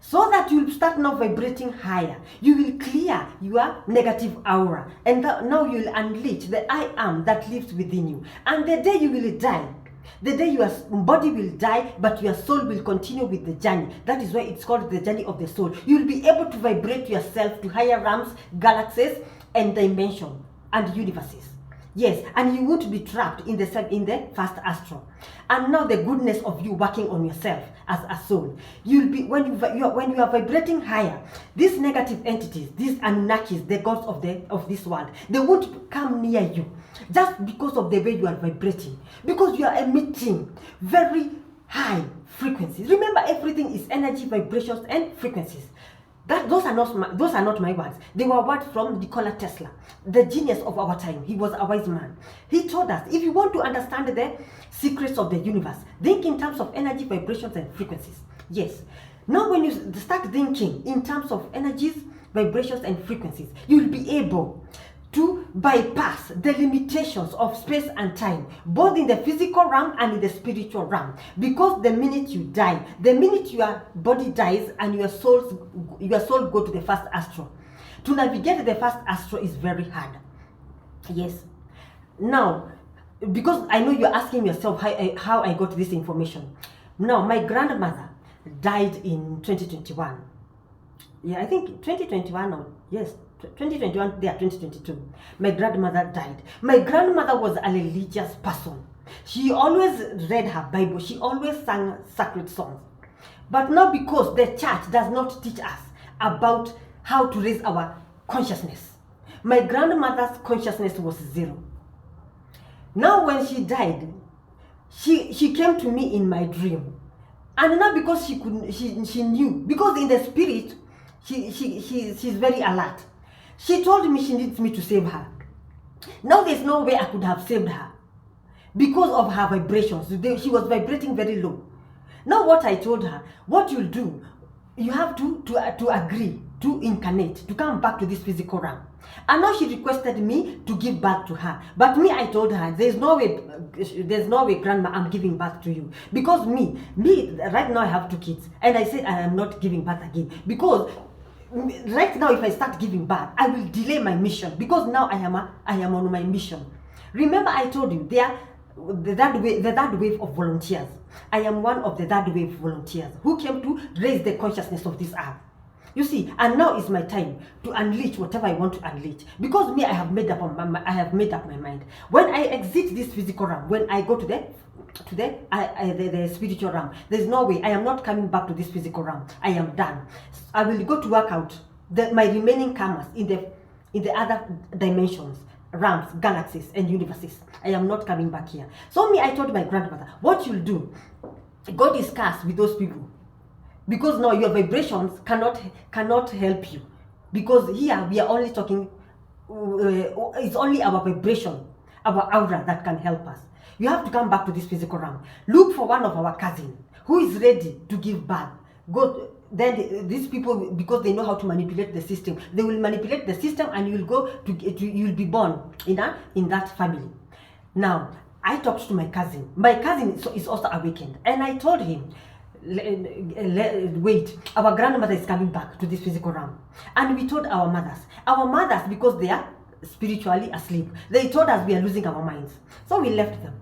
Speaker 1: So that you will start now vibrating higher. You will clear your negative aura, and now you will unleash the I am that lives within you. And the day you will die, the day your body will die, but your soul will continue with the journey. That is why it's called the journey of the soul. You will be able to vibrate yourself to higher realms, galaxies, and dimensions and universes. Yes, and you won't be trapped in the first astral. And now the goodness of you working on yourself as a soul, you'll be when you are vibrating higher. These negative entities, these Anunnakis, the gods of this world, they won't come near you, just because of the way you are vibrating, because you are emitting very high frequencies. Remember, everything is energy, vibrations, and frequencies. Those are not my words. They were words from Nikola Tesla, the genius of our time. He was a wise man. He told us, if you want to understand the secrets of the universe, think in terms of energy, vibrations, and frequencies. Yes. Now, when you start thinking in terms of energies, vibrations, and frequencies, you will be able to bypass the limitations of space and time, both in the physical realm and in the spiritual realm. Because the minute you die, the minute your body dies and your soul go to the first astral, to navigate the first astral is very hard. Yes. Now, because I know you're asking yourself how I got this information. Now, my grandmother died in 2021. Yeah, I think 2021 or yes, 2021, there, 2022. My grandmother died. My grandmother was a religious person. She always read her Bible. She always sang sacred songs. But now, because the church does not teach us about how to raise our consciousness, my grandmother's consciousness was zero. Now, when she died, she came to me in my dream. And now, because she knew, because in the spirit, she's very alert. She told me she needs me to save her. Now there's no way I could have saved her because of her vibrations. She was vibrating very low. Now what I told her, what you'll do, you have to agree to incarnate, to come back to this physical realm. And now she requested me to give birth to her. But me, I told her, there's no way, Grandma, I'm giving birth to you. Because me, right now I have 2 kids. And I said I am not giving birth again. Because right now, if I start giving birth, I will delay my mission, because now I am on my mission. Remember, I told you the third wave of volunteers. I am one of the third wave volunteers who came to raise the consciousness of this earth. You see, and now is my time to unleash whatever I want to unleash. Because me, I have made up my mind. When I exit this physical realm, when I go to the spiritual realm, there's no way. I am not coming back to this physical realm. I am done. I will go to work out my remaining karmas in the other dimensions, realms, galaxies, and universes. I am not coming back here. So me, I told my grandmother, what you'll do, go discuss with those people. Because now your vibrations cannot help you. Because here we are only talking, it's only our vibration, our aura that can help us. You have to come back to this physical realm. Look for one of our cousins who is ready to give birth. Then these people, because they know how to manipulate the system, they will manipulate the system, and you will be born in that family. Now, I talked to my cousin. My cousin is also awakened, and I told him, wait, our grandmother is coming back to this physical realm. And we told our mothers, because they are spiritually asleep, they told us we are losing our minds. So we left them.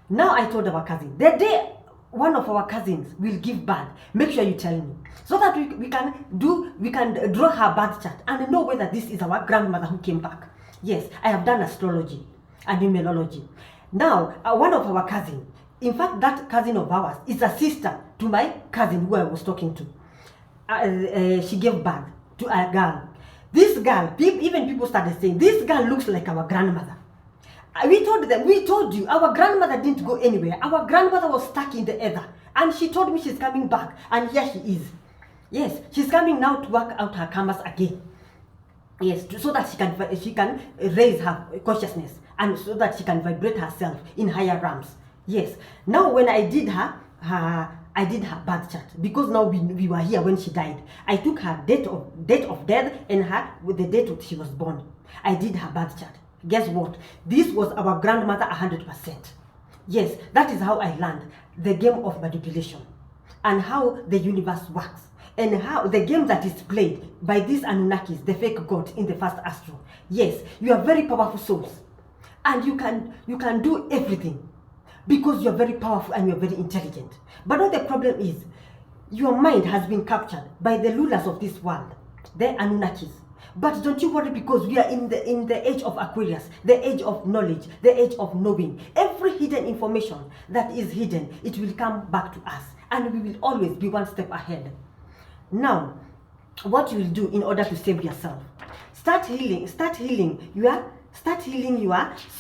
Speaker 1: Now I told our cousin, the day one of our cousins will give birth, make sure you tell me, so that we can draw her birth chart and know whether this is our grandmother who came back. Yes, I have done astrology and numerology. Now, one of our cousins, in fact, that cousin of ours is a sister to my cousin who I was talking to. She gave birth to a girl. This girl, even people started saying, this girl looks like our grandmother. We told them, we told you, our grandmother didn't go anywhere. Our grandmother was stuck in the ether. And she told me she's coming back. And here she is. Yes, she's coming now to work out her karmas again. Yes, so that she can raise her consciousness, and so that she can vibrate herself in higher realms. Yes. Now when I did her birth chart, because now we were here when she died. I took her date of death and with the date she was born. I did her birth chart. Guess what? This was our grandmother 100%. Yes, that is how I learned the game of manipulation and how the universe works, and how the game that is played by these Anunnakis, the fake gods in the first astral. Yes, you are very powerful souls, and you can do everything, because you're very powerful and you're very intelligent. But now the problem is, your mind has been captured by the rulers of this world, the Anunnakis. But don't you worry, because we are in the age of Aquarius, the age of knowledge, the age of knowing. Every hidden information that is hidden, it will come back to us, and we will always be one step ahead. Now, what you will do in order to save yourself, start healing your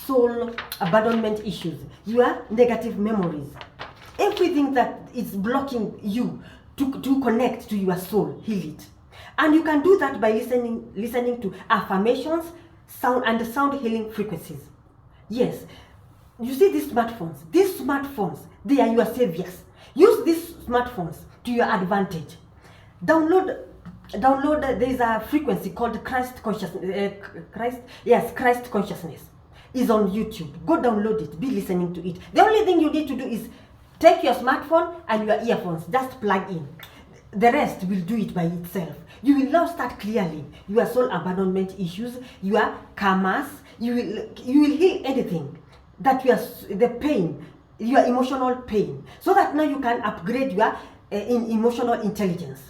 Speaker 1: soul abandonment issues, your negative memories, Everything that is blocking you to connect to your soul, heal it. And you can do that by listening to affirmations, sound healing frequencies. Yes, you see these smartphones, they are your saviors. Use these smartphones to your advantage. Download. There is a frequency called Christ consciousness. Christ consciousness is on YouTube. Go download it. Be listening to it. The only thing you need to do is take your smartphone and your earphones. Just plug in. The rest will do it by itself. You will now start clearing your soul abandonment issues, your karmas. You will heal anything that the pain, your emotional pain, so that now you can upgrade your emotional intelligence.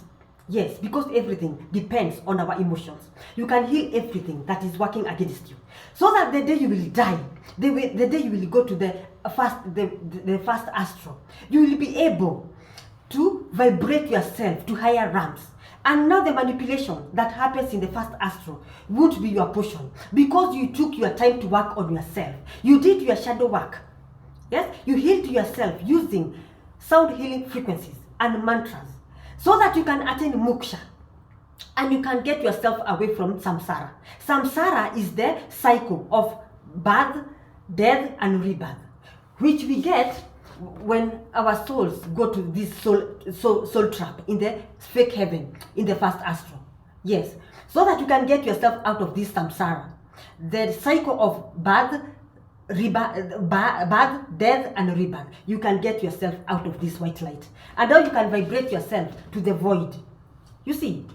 Speaker 1: Yes, because everything depends on our emotions. You can heal everything that is working against you, so that the day you will die, the day you will go to the first astral, you will be able to vibrate yourself to higher realms. And now the manipulation that happens in the first astral won't be your portion, because you took your time to work on yourself. You did your shadow work. Yes, you healed yourself using sound healing frequencies and mantras, so that you can attain moksha and you can get yourself away from samsara. Samsara is the cycle of birth, death, and rebirth, which we get when our souls go to this soul trap in the fake heaven, in the first astral. Yes, so that you can get yourself out of this samsara, the cycle of birth, death, and rebirth. You can get yourself out of this white light, and now you can vibrate yourself to the void. You see,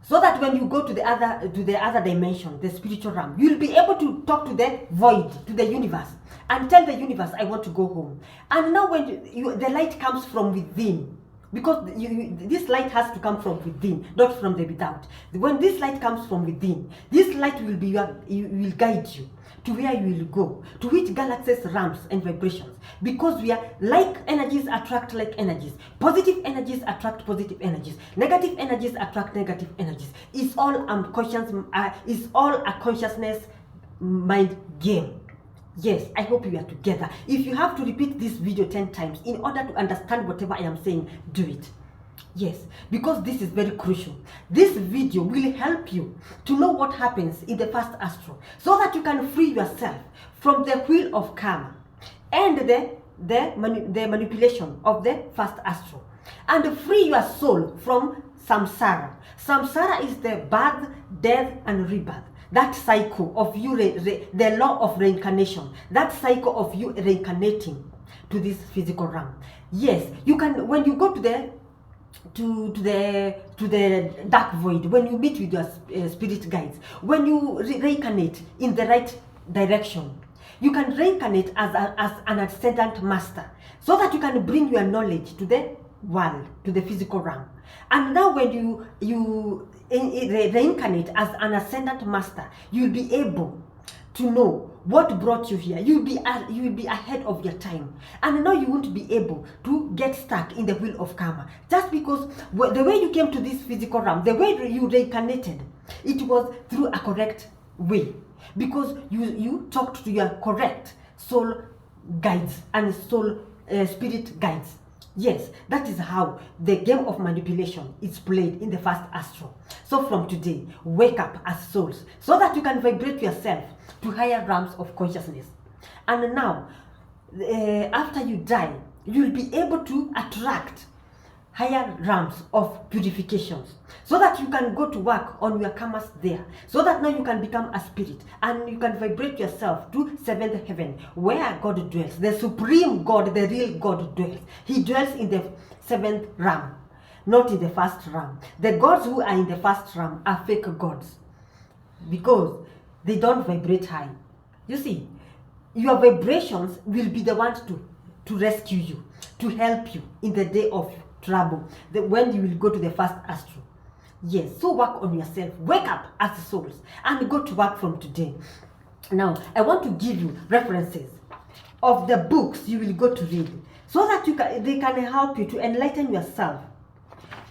Speaker 1: so that when you go to the other dimension, the spiritual realm, you'll be able to talk to the void, to the universe, and tell the universe, I want to go home. And now when the light comes from within, because this light has to come from within, not from the without. When this light comes from within, this light will will guide you to where you will go, to which galaxies, realms, and vibrations. Because we are like energies attract like energies. Positive energies attract positive energies. Negative energies attract negative energies. It's all a consciousness mind game. Yes, I hope we are together. If you have to repeat this video 10 times in order to understand whatever I am saying, do it. Yes, because this is very crucial. This video will help you to know what happens in the first astral, so that you can free yourself from the wheel of karma and the manipulation of the first astral, and free your soul from samsara. Samsara is the birth, death, and rebirth. That cycle of you, the law of reincarnation, that cycle of you reincarnating to this physical realm. Yes, you can, when you go to the dark void, when you meet with your spirit guides, when you reincarnate in the right direction, you can reincarnate as an ascendant master, so that you can bring your knowledge to the world, to the physical realm. And now when you reincarnate as an ascendant master, you'll be able to know what brought you here. You'll be ahead of your time, and now you won't be able to get stuck in the wheel of karma, just because the way you came to this physical realm, the way you reincarnated, it was through a correct way, because you talked to your correct soul guides and soul spirit guides. Yes, that is how the game of manipulation is played in the first astral. So from today, wake up as souls, so that you can vibrate yourself to higher realms of consciousness. And now, after you die, you'll be able to attract higher realms of purifications, so that you can go to work on your karmas there, so that now you can become a spirit and you can vibrate yourself to seventh heaven, where God dwells. The supreme God, the real God dwells. He dwells in the seventh realm, not in the first realm. The gods who are in the first realm are fake gods, because they don't vibrate high. You see, your vibrations will be the ones to rescue you, to help you in the day of trouble, when you will go to the first astral. Yes, so work on yourself, wake up as souls, and go to work from today. Now, I want to give you references of the books you will go to read, so that they can help you to enlighten yourself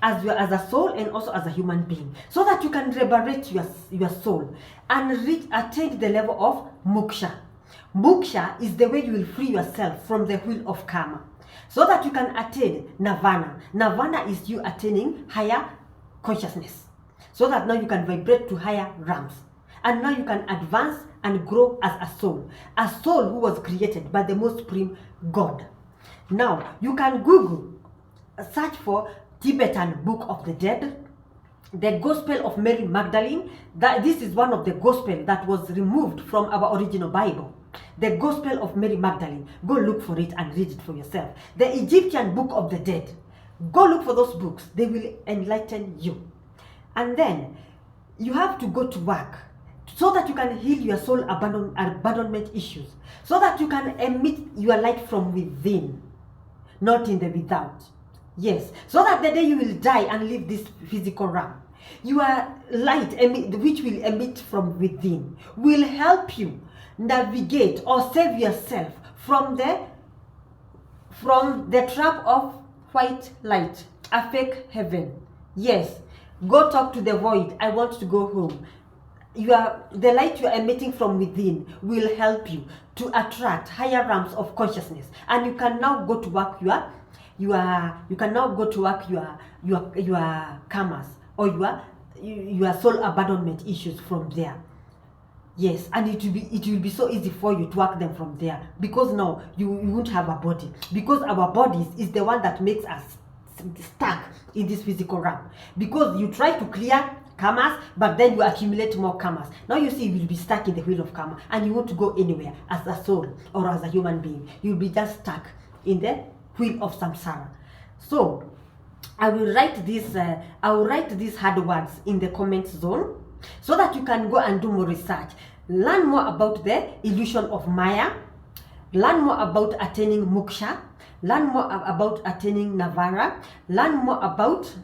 Speaker 1: as a soul and also as a human being, so that you can liberate your soul and attain the level of moksha. Moksha is the way you will free yourself from the wheel of karma, so that you can attain nirvana. Nirvana is you attaining higher consciousness, so that now you can vibrate to higher realms. And now you can advance and grow as a soul who was created by the most supreme God. Now you can Google, search for Tibetan Book of the Dead, the Gospel of Mary Magdalene. That this is one of the gospel that was removed from our original Bible. The Gospel of Mary Magdalene. Go look for it and read it for yourself. The Egyptian Book of the Dead. Go look for those books. They will enlighten you. And then you have to go to work, so that you can heal your soul abandonment issues, so that you can emit your light from within, not in the without. Yes, so that the day you will die and leave this physical realm, your light, which will emit from within, will help you navigate or save yourself from the trap of white light, a fake heaven. Yes, go talk to the void. I want to go home. The light you are emitting from within will help you to attract higher realms of consciousness, and you can now go to work your karmas or your soul abandonment issues from there. Yes, and it will be so easy for you to work them from there, because now you won't have a body, because our bodies is the one that makes us stuck in this physical realm, because you try to clear karmas, but then you accumulate more karmas. Now you see you will be stuck in the wheel of karma, and you want to go anywhere as a soul or as a human being. You'll be just stuck in the wheel of samsara. So I will write these hard words in the comment zone, so that you can go and do more research, learn more about the illusion of Maya, learn more about attaining moksha, learn more about attaining nirvana, learn more about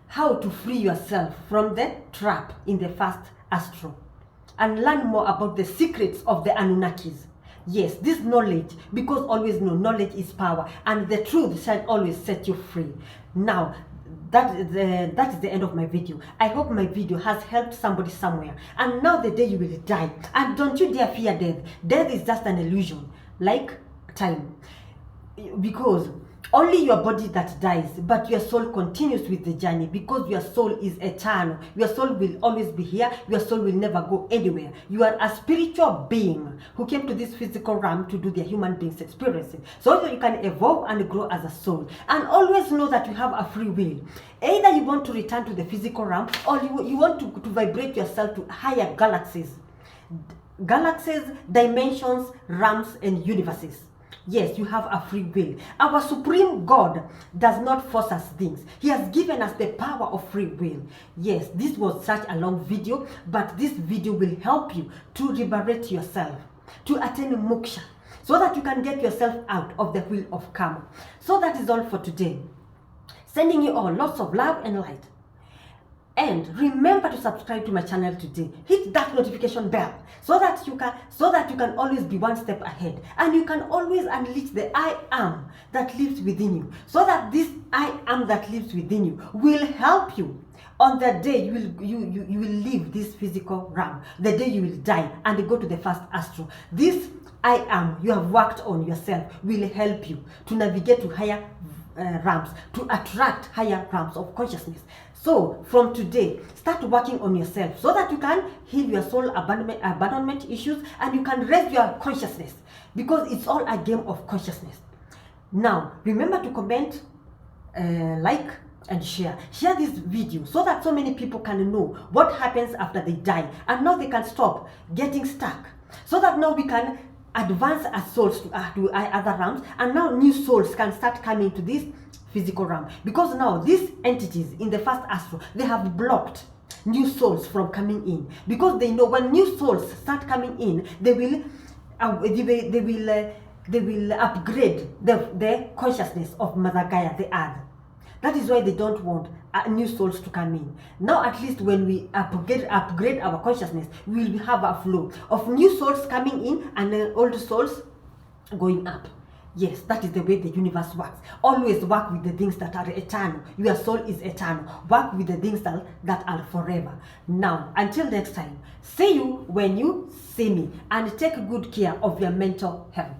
Speaker 1: how to free yourself from the trap in the first astral, and learn more about the secrets of the Anunnakis. Yes, this knowledge, because always know knowledge is power, and the truth shall always set you free. Now that is the end of my video. I hope my video has helped somebody somewhere. And now the day you will die, and don't you dare fear death. Death is just an illusion, like time, because only your body that dies, but your soul continues with the journey, because your soul is eternal. Your soul will always be here. Your soul will never go anywhere. You are a spiritual being who came to this physical realm to do their human beings experiences, so that you can evolve and grow as a soul. And always know that you have a free will. Either you want to return to the physical realm, or you want to vibrate yourself to higher galaxies, dimensions, realms, and universes. Yes, you have a free will. Our supreme God does not force us things. He has given us the power of free will. Yes, this was such a long video, but this video will help you to liberate yourself, to attain moksha, so that you can get yourself out of the wheel of karma. So that is all for today. Sending you all lots of love and light. And remember to subscribe to my channel today. Hit that notification bell, so that you can always be one step ahead, and you can always unleash the I am that lives within you, so that this I am that lives within you will help you on the day you will leave this physical realm, the day you will die and go to the first astral. This I am you have worked on yourself will help you to navigate to higher realms, to attract higher realms of consciousness. So from today, start working on yourself, so that you can heal your soul abandonment issues, and you can raise your consciousness, because it's all a game of consciousness. Now remember to comment, like, and share this video, so that so many people can know what happens after they die, and now they can stop getting stuck, so that now we can advance as souls to other realms, and now new souls can start coming to this physical realm, because now these entities in the first astral, they have blocked new souls from coming in, because they know when new souls start coming in, they will upgrade the consciousness of Mother Gaia, the earth. That is why they don't want new souls to come in. Now at least when we upgrade our consciousness, we will have a flow of new souls coming in, and then old souls going up. Yes, that is the way the universe works. Always work with the things that are eternal. Your soul is eternal. Work with the things that are forever. Now, until next time, see you when you see me, and take good care of your mental health.